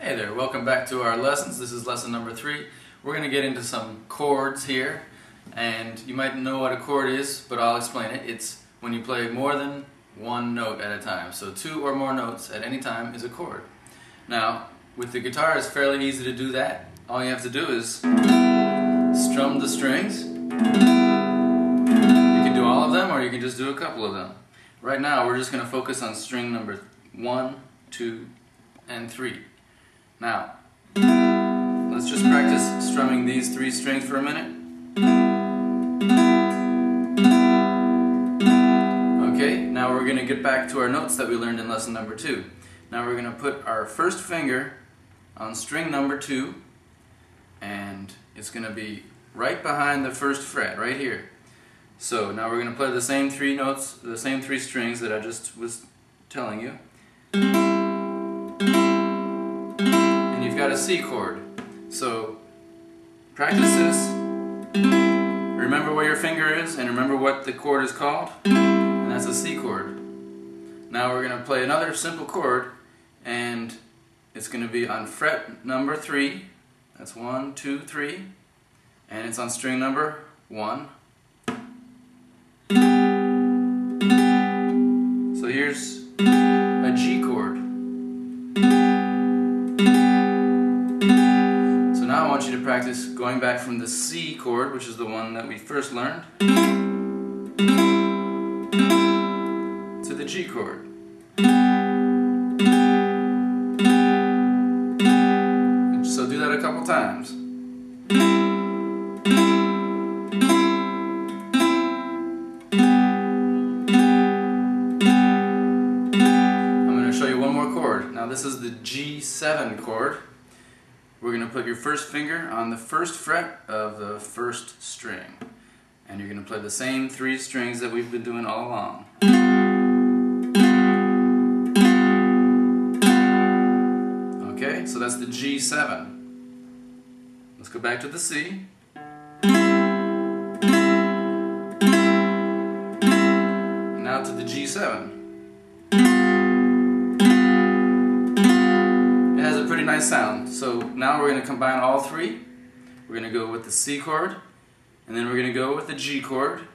Hey there, welcome back to our lessons. This is lesson number 3. We're going to get into some chords here, and you might know what a chord is, but I'll explain it. It's when you play more than one note at a time. So 2 or more notes at any time is a chord. Now, with the guitar it's fairly easy to do that. All you have to do is strum the strings. You can do all of them or you can just do a couple of them. Right now we're just going to focus on string number 1, 2, and 3. Now, let's just practice strumming these 3 strings for a minute. Okay, now we're going to get back to our notes that we learned in lesson number 2. Now we're going to put our first finger on string number 2, and it's going to be right behind the first fret, right here. So now we're going to play the same 3 notes, the same 3 strings that I just was telling you. You've got a C chord. So practice this, remember where your finger is and remember what the chord is called, and that's a C chord. Now we're going to play another simple chord, and it's going to be on fret number 3, that's 1, 2, 3, and it's on string number 1. So here's a G chord. Now I want you to practice going back from the C chord, which is the one that we first learned, to the G chord. So do that a couple times. I'm going to show you one more chord. Now this is the G7 chord. We're going to put your first finger on the first fret of the first string, and you're going to play the same 3 strings that we've been doing all along. Okay, so that's the G7. Let's go back to the C. And now to the G7. Pretty nice sound. So now we're going to combine all 3. We're going to go with the C chord, and then we're going to go with the G chord,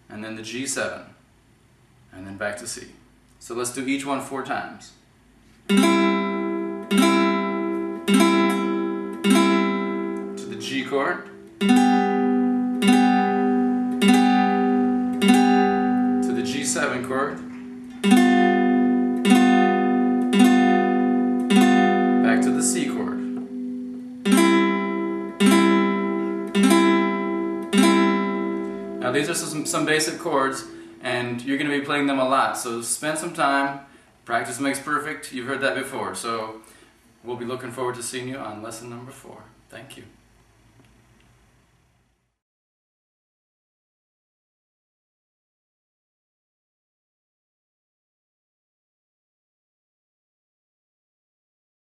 and then the G7, and then back to C. So let's do each one 4 times. To the G chord, to the G7 chord, to the C chord. Now these are some basic chords, and you're going to be playing them a lot, so spend some time. Practice makes perfect. You've heard that before, so we'll be looking forward to seeing you on lesson number 4. Thank you.